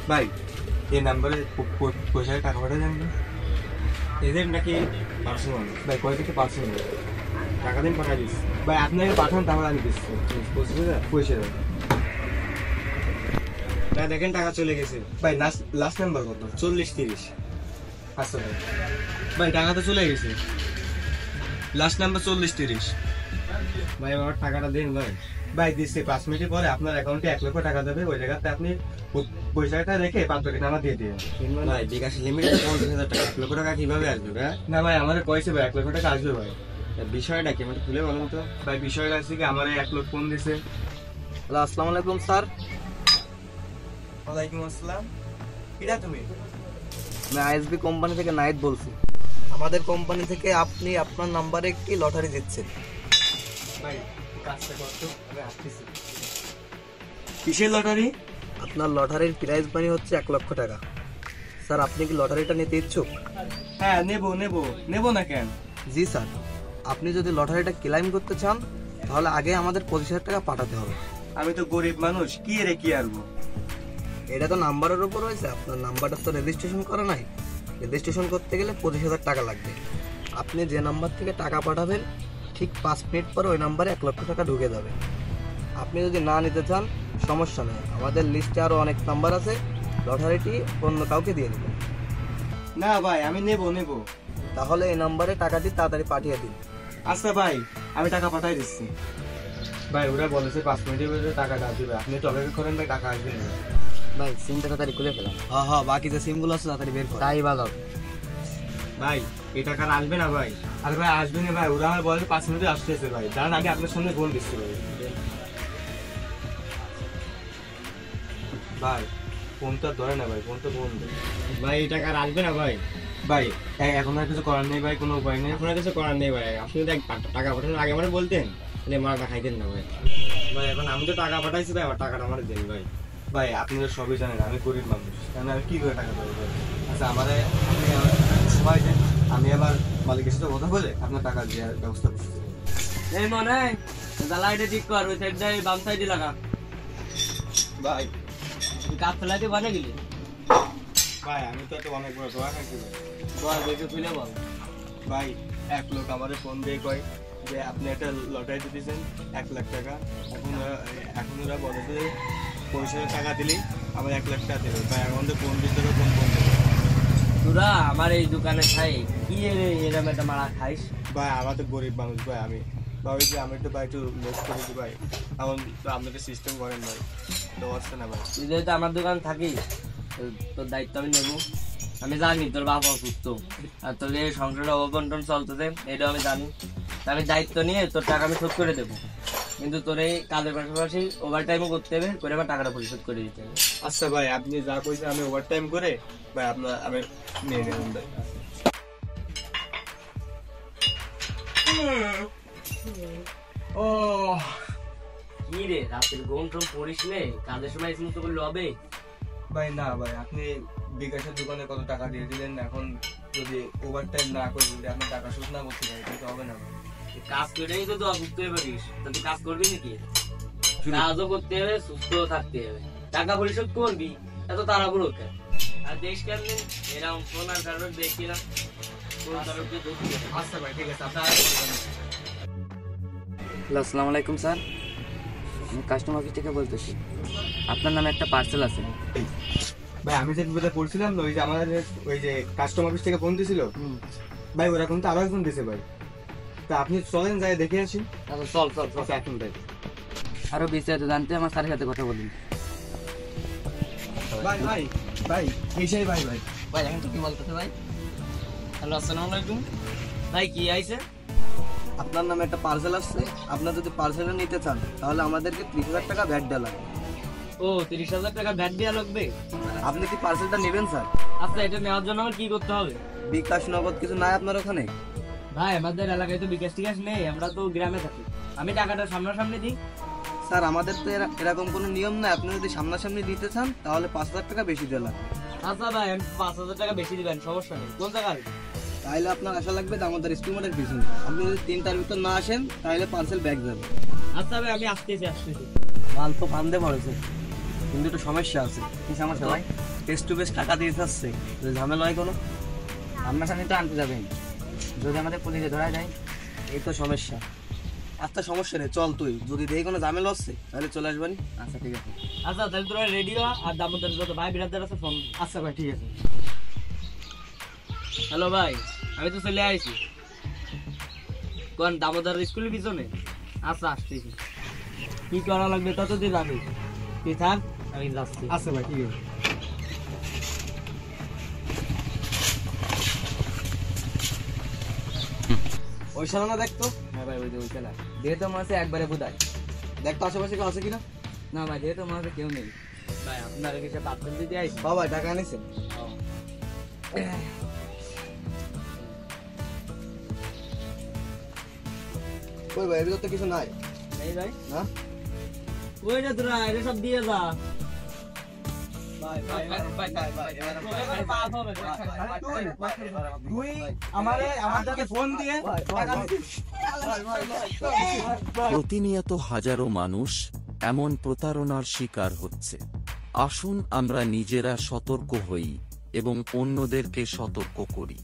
ভাই এই নাম্বারে পয়সা টাকা পাঠা যান না এদের নাকি পার্সোনাল ভাই কয় থেকে পার্সোনাল টাকা দিন পাঠা দিস ভাই আপনাকে পাঠান তাহলে আমি দিচ্ছি পয়সা দেন ভাই দেখেন টাকা চলে গেছে ভাই লাস্ট নাম্বার কত 40-30 আচ্ছা ভাই ভাই টাকা তো চলে গেছে লাস্ট নাম্বার 40-30 ভাই আমার টাকাটা দিন ভাই ভাই দিচ্ছি 5 মিনিট পরে আপনার অ্যাকাউন্টে 1 লক্ষ টাকা দেবে ওই জায়গাতে আপনি পয়সাটা রেখে 5 প্যাকেট আমার দিয়ে দিন ভাই বিকাশ লিমিট 50,000 টাকা 1 লক্ষ টাকা কিভাবে আসবে ভাই না ভাই আমার কইছে ভাই 1 লক্ষ টাকা আসবে ভাই বিষয়টা কি মানে খুলে বলুন তো ভাই বিষয়টা আছে কি আমার 1 লক্ষ ফোন দিছে হ্যালো আসসালামু আলাইকুম স্যার। ওয়ালাইকুম আসসালাম কিরা তুমি আমি আইএসবি কোম্পানি থেকে নাইট বলছি। আমাদের কোম্পানি থেকে আপনি আপনার নাম্বারে একটি লটারি জিতছেন। ভাই কাজটা করতে আমি আসতেছি কিসের লটারি আপনার লটারির প্রাইজ মানি হচ্ছে 1 লক্ষ টাকা। স্যার আপনি কি লটারিটা নিতে ইচ্ছুক? হ্যাঁ নেব না কেন জি স্যার, আপনি যদি লটারিটা ক্লেম করতে চান তাহলে আগে আমাদের 25,000 টাকা পাঠাতে হবে। আমি তো গরিব মানুষ কি আরবো এটা তো নাম্বারের উপর রয়েছে, আপনার নাম্বারটা তো রেজিস্ট্রেশন করা নাই। রেজিস্ট্রেশন করতে গেলে 25,000 টাকা লাগবে। আপনি যে নাম্বার থেকে টাকা পাঠাবেন ঠিক 5 মিনিট পর ওই নাম্বারে 1 লক্ষ টাকা ঢুকে যাবে। আপনি যদি না নিতে চান সমস্যা নেই, আমাদের লিস্টে আরও অনেক নাম্বার আছে, লটারিটি অন্য কাউকে দিয়ে দেবেন। না ভাই আমি নেব তাহলে এই নাম্বারে টাকাটি তাড়াতাড়ি পাঠিয়ে দিন। আচ্ছা ভাই আমি টাকা পাঠাই দিচ্ছি ভাই ওরা বলেছে 5 মিনিটের ভিতরে টাকাটা আসবে আপনি তো অপেক্ষা করেন ভাই টাকা আসবে না ভাই সিমটা তাড়াতাড়ি খুলে ফেলাম। হ্যাঁ বাকি যে সিমগুলো আছে তাড়াতাড়ি বের করো। তাই ভালো ভাই এই টাকা আসবে না ভাই আরে ভাই আসবে না ভাই ওরা আমার বলে 5 মিনিটে আসতেছে ভাই দাঁড়ান আমি আপনার সঙ্গে ফোন দিচ্ছি ভাই ফোনটা ধরে না ভাই ফোনটা ফোন ভাই এই টাকা আসবে না ভাই ভাই এখন আর কিছু করার নেই ভাই কোনো উপায় নেই এখন আর কিছু করার নেই ভাই আপনি যদি টাকা পাঠানোর আগে আমার বলতেন তাহলে মারা খাইতেন না ভাই ভাই এখন আমি তো টাকা পাঠাইছি ভাই আমার টাকাটা আমার দেন ভাই ভাই আপনি তো সবই জানেন আমি গরিব মানুষ কারণ আমি কি করে টাকা পাবো ভাই আচ্ছা আমার সময় দেন আমি আবার মালিকের সাথে কথা বলে আপনার টাকা দেওয়ার ব্যবস্থা করছি এই মনে জ্বালাইটা ঠিক কর ওই সাইডটা বাম সাইডে লাগা ভাই কাজ ফেলাইতে বানে গেলি ভাই আমি তো একটা অনেক বড় দোয়া খাইছি ভাই বল দেখে খুলে বল ভাই 1 লোক আমাদের ফোন দিয়ে কয় যে আপনি একটা লটারি দিতেছেন 1 লাখ টাকা এখন ওরা বলে যে 25,000 টাকা দিলেই আমার 1 লাখ টাকা দেবে ভাই এখন তো ফোন দিতে হবে ফোন তোরা আমার এই দোকানে খাই কি এরকম একটা মারা খাইস ভাই আমার তো গরিব মানুষ ভাই আমি ভাবি যে আমি তো ভাই একটু লোক করেছি ভাই এখন তো আপনাদের সিস্টেম করেন ভাই তো আসছে না ভাই তুই যেহেতু আমার দোকান থাকিস তোর দায়িত্ব আমি নেবো। আমি জানি তোর বাবা অসুস্থ আর তোর এই সংসারের অববন্টন চলতেছে এটাও আমি জানি, আমি দায়িত্ব নিয়ে তোর টাকা আমি শোধ করে দেবো, কিন্তু তোর এই কাজের পাশাপাশি ওভার টাইমও করতে হবে করে আমার টাকাটা পরিশোধ করে দিতে হবে। আচ্ছা ভাই আপনি যা কইছেন আমি ওভার টাইম করে ভাই আপনার আমি নিয়ে নেবেন ভাই ও কি রে রাতের ঘুম টুম পড়িস নে কাজের সময় স্মুথ করলে হবে ভাই না ভাই আপনি বিকাশের দোকানে কত টাকা দিয়ে দিলেন এখন যদি ওভার টাইম না করে যদি আপনি টাকা শোধ না করতে পারেন তাহলে হবে না ভাই কাজ করেই তো অসুস্থ হয়ে পারিস তা তুই কাজ করবি নাকি? কাজও করতে হবে সুস্থ থাকতে হবে, টাকা পরিশোধ করবি এত তাড়াহুড়ো কেন? আর দেশ কেন এরকম ফোন আর কারণ দেখি না আচ্ছা ভাই ঠিক আছে আপনার আসসালামু আলাইকুম স্যার, আমি কাস্টমার অফিস থেকে বলতেছি। আপনার নামে একটা পার্সেল আছে। ভাই আমি যে বিপদে পড়ছিলাম না ওই যে আমাদের ওই যে কাস্টমার অফিস থেকে ফোন দিয়েছিল ভাই ওরা কিন্তু আরো একজন দিয়েছে ভাই তা আপনি চলেন যাই দেখে আসি। চল চল আচ্ছা এখন ভাই আরো বিস্তারিত জানতে আমার স্যারের সাথে কথা বলুন। ভাই ভাই ভাই এইসাই ভাই ভাই ভাই এখন তো কি বলতেছে ভাই? হ্যালো আসসালামু আলাইকুম ভাই কি আইছে? আপনার নামে একটা পার্সেল আসছে, আপনার যদি পার্সেলটা নিতে চান তাহলে আমাদেরকে 30,000 টাকা ভ্যাট দেওয়া লাগবে। ও 30,000 টাকা ভ্যাট দেওয়া লাগবে? আপনি কি পার্সেলটা নেবেন স্যার? আচ্ছা এটা নেওয়ার জন্য আমার কি করতে হবে? বিকাশ নগদ কিছু নাই আপনার ওখানে? ভাই আমাদের এলাকায় তো বিকাশ টিকাশ নেই, আমরা তো গ্রামে থাকি, আমি টাকাটা সামনাসামনি দিই। স্যার আমাদের তো এরকম কোনো নিয়ম নাই, আপনি যদি সামনাসামনি দিতে চান তাহলে 5,000 টাকা বেশি দেওয়া লাগবে। আচ্ছা ভাই 5,000 টাকা বেশি দিবেন সমস্যা নেই, কোন জায়গায়? তাহলে আপনার আশা লাগবে দামোদর স্টিমারের পিছনে। আপনি যদি 3টার ভিতর না আসেন তাহলে পার্সেল ব্যাক যাবে। আচ্ছা ভাই আমি আসতেছি। মাল তো ফান্দে পড়েছে কিন্তু একটু সমস্যা আছে। কি সমস্যা ভাই? ফেস টু ফেস টাকা দিয়ে যাচ্ছে, যদি ঝামেলা হয় কোনো? আপনার সাথে তো আনতে যাবেন, যদি আমাদের পুলিশে ধরা যায়। এই তো সমস্যা। আচ্ছা সমস্যা নেই, চল তুই, যদি দেখি কোনো ঝামেলা হচ্ছে তাহলে চলে আসবানি। আচ্ছা ঠিক আছে। আচ্ছা তাহলে তোরা রেডিও আর দামোদর যত ভাই বিরাদার আছে ফোন। আচ্ছা ভাই ঠিক আছে। হ্যালো ভাই, আমি তো চলে আইছি। কোন দামোদর স্কুলের পিছনে? আচ্ছা আসতেছি। কি করা লাগবে তত তুই যাবি, তুই থাক, আমি যাচ্ছি। আচ্ছা ভাই ঠিক আছে। ওই সালানা দেখতো, হ্যাঁ ভাই, ওই যে ওই খেলা দিয়ে তো মনে হচ্ছে একবারে বুধায়। দেখতো আশেপাশে কেউ আছে কিনা। না ভাই, দিয়ে তো মনে হচ্ছে কেউ নেই। ভাই আপনার কিছু বাথরুম দিতে আইছি। বাবা টাকা আনিছেন? ওই ভাই এর ভিতর তো কিছু নাই এই ভাই, না। ওই যে তোরা এটা সব দিয়ে যা। প্রতিনিয়ত হাজারো মানুষ এমন প্রতারণার শিকার হচ্ছে। আসুন আমরা নিজেরা সতর্ক হই এবং অন্যদেরকে সতর্ক করি।